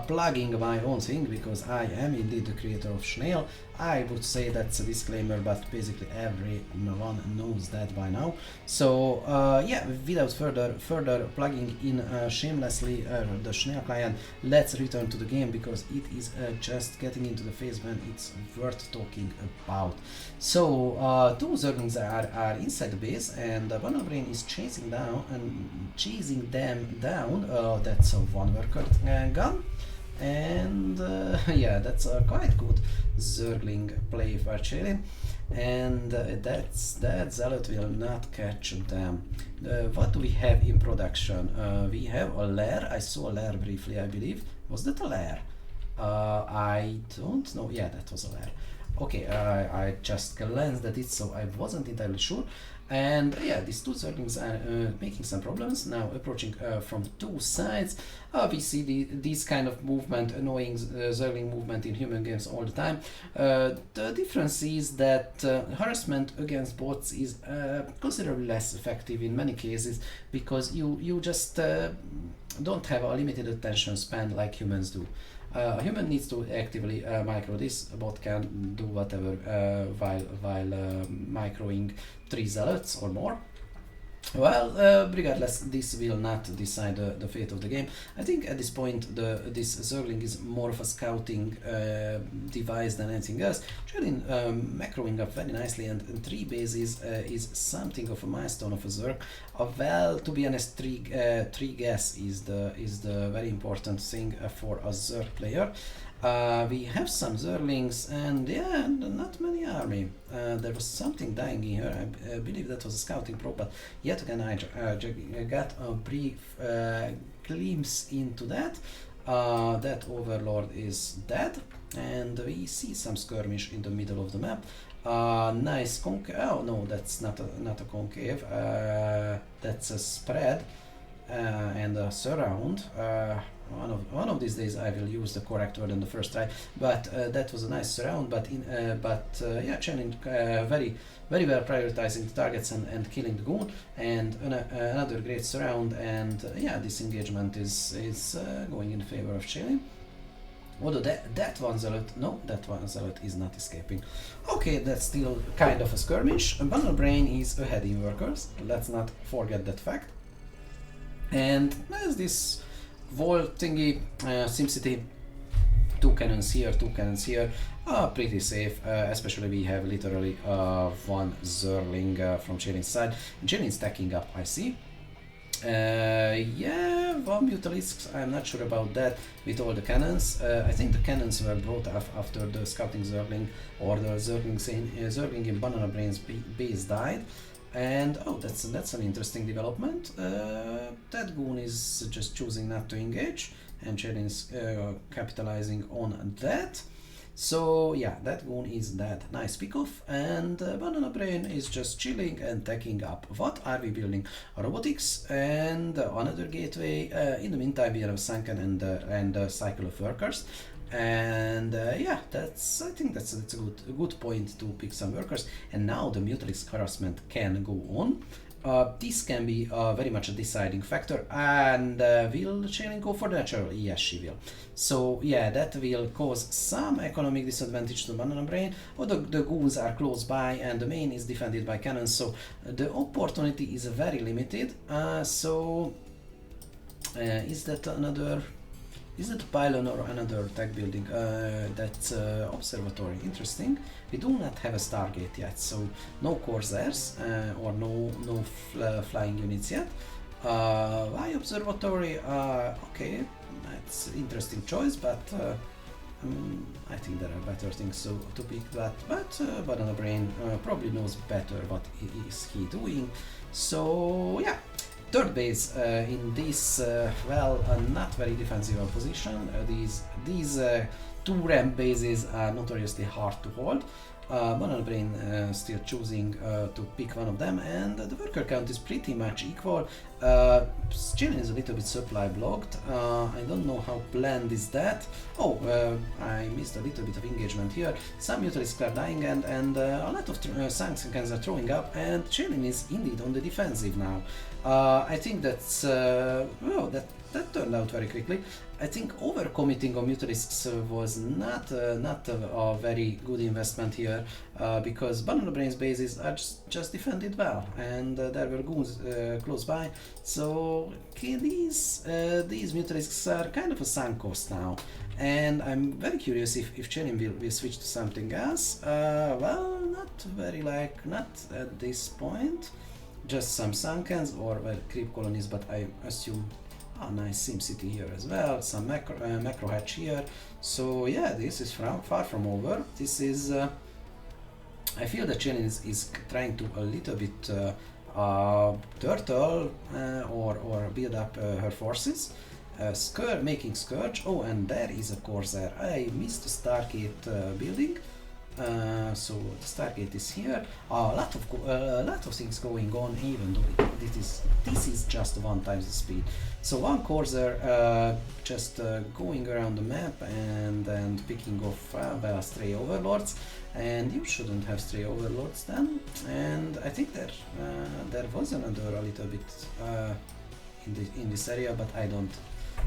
[SPEAKER 1] plugging my own thing, because I am indeed the creator of Snail, I would say that's a disclaimer, but basically everyone knows that by now. So yeah, without further plugging in shamelessly the Snail client, let's return to the game, because it is just getting into the phase when it's worth talking about. So two Zerglings are inside the base, and one of them is chasing them down. That's a one worker gun. And yeah, that's a quite good Zergling play for Chile, and that Zealot will not catch them. What do we have in production? We have a lair. I saw a lair briefly, I believe. Was that a lair? I don't know. Yeah, that was a lair. Okay, I just glanced at it, so I wasn't entirely sure. And yeah, these two Zerglings are making some problems, now approaching from two sides. We see this kind of movement, annoying Zergling movement in human games all the time. The difference is that harassment against bots is considerably less effective in many cases, because you just don't have a limited attention span like humans do. A human needs to actively micro this. A bot can do whatever while microing 3 zealots or more. Well, regardless, this will not decide the fate of the game. I think at this point this Zergling is more of a scouting device than anything else. Trying macroing up very nicely, and 3 bases is something of a milestone of a Zerg. Well, to be honest, 3 gas is the very important thing for a Zerg player. We have some Zerglings, and yeah, not many army. There was something dying in here. I believe that was a scouting probe, but yet again I got a brief glimpse into that. That Overlord is dead, and we see some skirmish in the middle of the map. Nice concave. Oh no, that's not a concave. That's a spread and a surround. One of these days I will use the correct word in the first try, but that was a nice surround. But yeah, Chenin very well prioritizing the targets and killing the goon, and another great surround. And yeah, this engagement is going in favor of Chenin. Although that one zealot is not escaping. Okay, that's still kind of a skirmish. Banner Brain is ahead in workers. Let's not forget that fact. And there's this wall thingy, SimCity, 2 cannons here, 2 cannons here, pretty safe, especially we have literally 1 Zergling from Chelin's side. Chelin's stacking up, I see. Yeah, 1 Mutalisk, I'm not sure about that with all the cannons. I think the cannons were brought up after the scouting Zergling, or the Zergling in Banana Brain's base died. And oh, that's an interesting development. That goon is just choosing not to engage, and Cherin is capitalizing on that. So yeah, that goon is dead. Nice pick-off, and Banana Brain is just chilling and taking up. What are we building? Robotics and another gateway. In the meantime, we have Sunken and Cycle of Workers. And yeah, I think that's a good point to pick some workers. And now the Mutalisk harassment can go on. This can be very much a deciding factor. And will Chenin go for the natural? Yes, she will. So yeah, that will cause some economic disadvantage to Banana Brain. Although the goons are close by and the main is defended by cannons, so the opportunity is very limited. So is that another? Is it a pylon or another tech building? That's observatory. Interesting. We do not have a Stargate yet, so no Corsairs or no flying units yet. Why observatory? Okay, that's interesting choice, but I think there are better things to pick that. But Banana Brain probably knows better what is he doing. So yeah, third base in this not very defensive position. These two ramp bases are notoriously hard to hold. Banana Brain still choosing to pick one of them, and the worker count is pretty much equal. Chilling is a little bit supply blocked. I don't know how planned is that. Oh, I missed a little bit of engagement here. Some utilities are dying, and a lot of sanctions are throwing up, and Chilling is indeed on the defensive now. I think that's that turned out very quickly. I think overcommitting on Mutalisks was not a very good investment here, because Banana Brain's bases are just defended well, and there were goons close by. So okay, these Mutalisks are kind of a sunk cost now, and I'm very curious if Chenin will switch to something else. Well, not at this point. Just some Sunkens or creep colonies, but I assume nice Sim City here as well, some macro hatch here. So yeah, this is far from over. This is I feel that Chenin is trying to a little bit turtle or build up her forces. Making Scourge. Oh, and there is a Corsair. I missed the StarCAIT building. So the StarCAIT is here. A lot of things going on, even though this is just 1 times the speed. So one Corsair just going around the map and picking off stray overlords, and you shouldn't have stray overlords then. And I think there was another a little bit in this area, but I don't.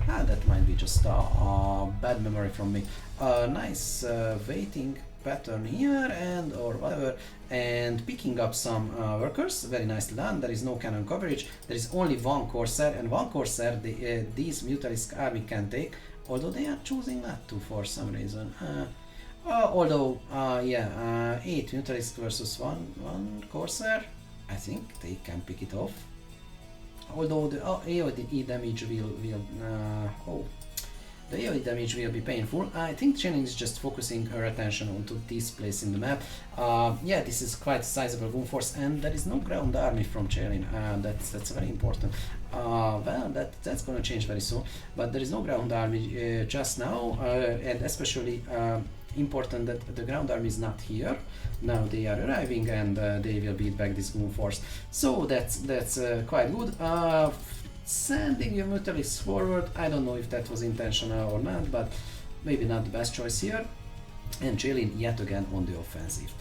[SPEAKER 1] That might be just a bad memory from me. Nice waiting pattern here and or whatever, and picking up some workers. Very nicely done. There is no cannon coverage. There is only one Corsair, and one Corsair these Mutalisk army can take, although they are choosing not to for some reason. Although 8 Mutalisk versus one Corsair, I think they can pick it off. Although the AoE damage the AoE damage will be painful. I think Chenin is just focusing her attention onto this place in the map. Yeah, this is quite a sizable goon force, and there is no ground army from Chenin. That's very important. Well, that's gonna change very soon. But there is no ground army just now, and especially important that the ground army is not here. Now they are arriving, and they will beat back this goon force. So that's quite good. Sending your Mutalisks forward, I don't know if that was intentional or not, but maybe not the best choice here. And Jaylin yet again on the offensive.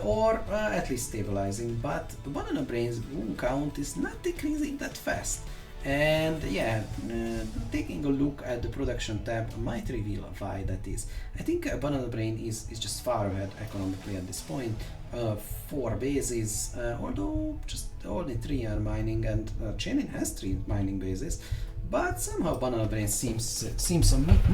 [SPEAKER 1] Or at least stabilizing, but Banana Brain's goon count is not decreasing that fast. And yeah, taking a look at the production tab might reveal why that is. I think Banana Brain is just far ahead economically at this point. 4 bases, although just only 3 are mining, and Chenin has 3 mining bases. But somehow Banana Brain seems a bit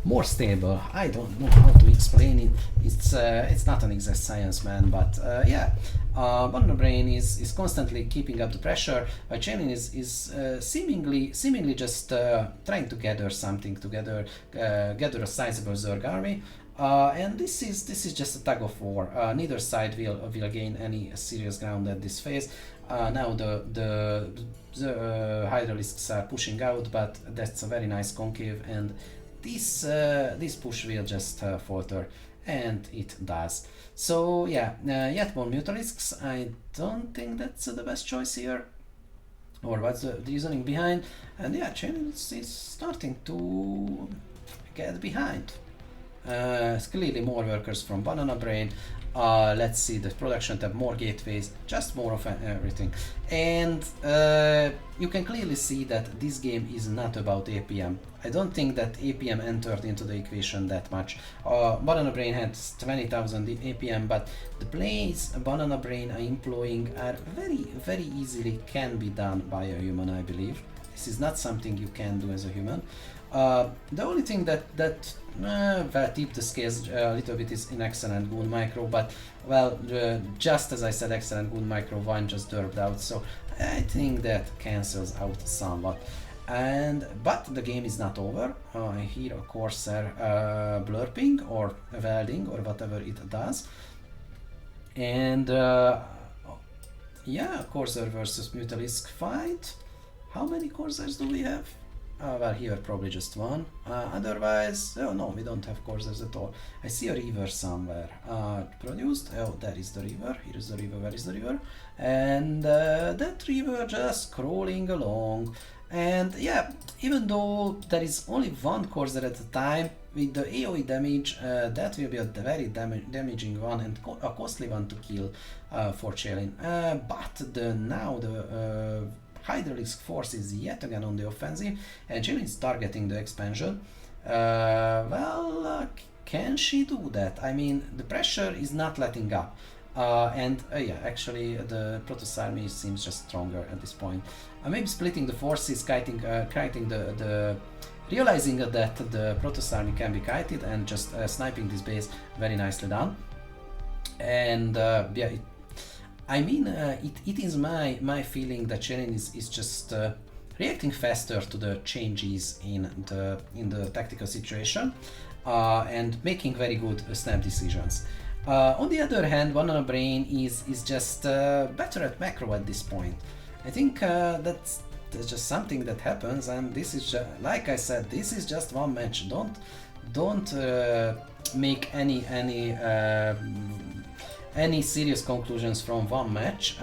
[SPEAKER 1] more stable. I don't know how to explain it. It's not an exact science, man, but yeah. Banana Brain is constantly keeping up the pressure. Chenin is seemingly just trying to gather something together, gather a sizable Zerg army. And this is just a tug of war. Neither side will gain any serious ground at this phase. Now the Hydralisks are pushing out, but that's a very nice concave, and this push will just falter, and it does. So yeah, yet more Mutalisks. I don't think that's the best choice here, or what's the reasoning behind. And yeah, Chenin is starting to get behind. Clearly more workers from Banana Brain. Let's see the production tab, more gateways, just more of everything. And you can clearly see that this game is not about APM. I don't think that APM entered into the equation that much. Banana Brain had 20,000 APM, but the plays Banana Brain are employing are very easily can be done by a human, I believe. This is not something you can do as a human. The only thing that tipped the scales a little bit is in Excellent Goon Micro, but well, just as I said, Excellent Goon Micro 1 just derped out, so I think that cancels out somewhat. But the game is not over. I hear a Corsair blurping or welding or whatever it does. And yeah, Corsair versus Mutalisk fight. How many Corsairs do we have? Well, here probably just one. Otherwise, oh no, we don't have Corsairs at all. I see a river somewhere. Produced. Oh, there is the river. Here is the river. Where is the river? And that river just crawling along. And yeah, even though there is only one Corsair at a time, with the AoE damage, that will be a very damaging one and a costly one to kill for Chelin. But now the Hydraulics force is yet again on the offensive, and Chelin is targeting the expansion. Can she do that? I mean, the pressure is not letting up. Yeah, actually the Protoss army seems just stronger at this point. Maybe splitting the forces, kiting the realizing that the Protoss army can be kited and just sniping this base, very nicely done. And yeah, it is my feeling that Chelin is just reacting faster to the changes in the tactical situation and making very good snap decisions. On the other hand, Banana Brain is just better at macro at this point. I think that's just something that happens, and this is like I said, this is just one match. Don't make any serious conclusions from one match.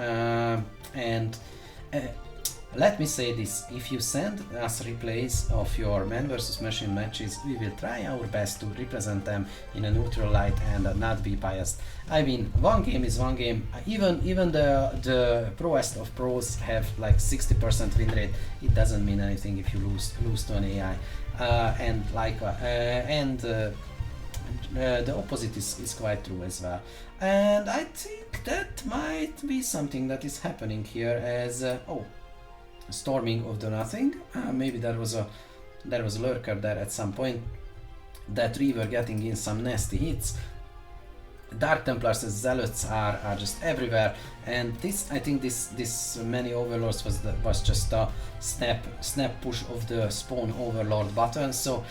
[SPEAKER 1] Let me say this: if you send us replays of your man versus machine matches, we will try our best to represent them in a neutral light and not be biased. I mean, one game is one game. Even the proest of pros have like 60% win rate. It doesn't mean anything if you lose to an AI. The opposite is quite true as well. And I think that might be something that is happening here as storming of the nothing. Maybe there was a lurker there at some point. That river getting in some nasty hits. Dark Templars and Zealots are just everywhere, and I think this many Overlords was just a snap push of the spawn Overlord button. So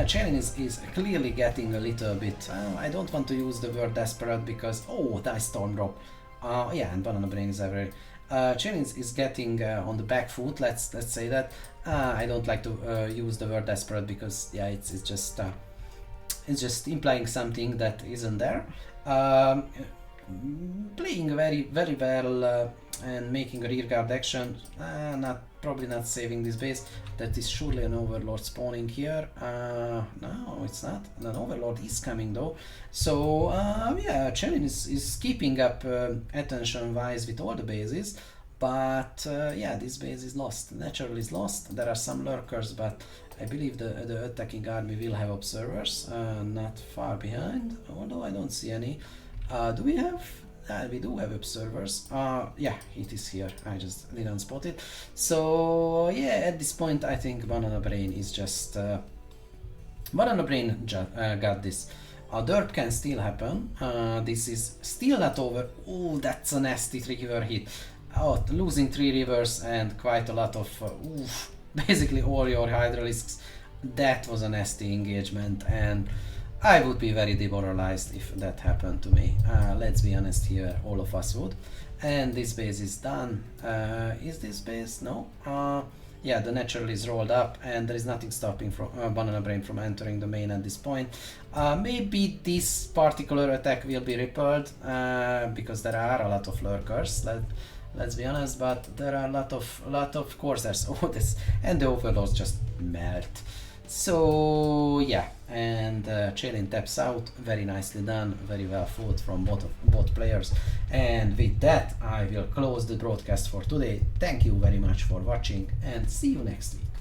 [SPEAKER 1] Chelin is clearly getting a little bit. I don't want to use the word desperate because dice storm drop. Yeah, and Banana Brain is everywhere. Chelin is getting on the back foot. Let's say that. I don't like to use the word desperate because yeah, it's just implying something that isn't there. Playing very well and making a rearguard action. Probably not saving this base. That is surely an Overlord spawning here. No, it's not. An Overlord is coming though. So yeah, Chelin is keeping up attention wise with all the bases. But yeah, this base is lost. Natural is lost. There are some lurkers, but I believe the attacking army will have observers not far behind, although I don't see any. Do we have? We do have observers. Yeah, it is here. I just didn't spot it. So yeah, at this point I think Banana Brain is just Banana Brain got this. Derp can still happen. This is still not over. Oh, that's a nasty river hit. Oh, losing 3 rivers and quite a lot of basically all your hydralisks. That was a nasty engagement, and I would be very demoralized if that happened to me. Let's be honest here, all of us would. And this base is done. Is this base? No. Yeah, the natural is rolled up, and there is nothing stopping from Banana Brain from entering the main at this point. Maybe this particular attack will be repelled because there are a lot of lurkers. Let's be honest, but there are a lot of Corsairs. Oh, this and the Overlords just melt. So yeah, and Chelin taps out, very nicely done, very well fought from both players. And with that, I will close the broadcast for today. Thank you very much for watching, and see you next week.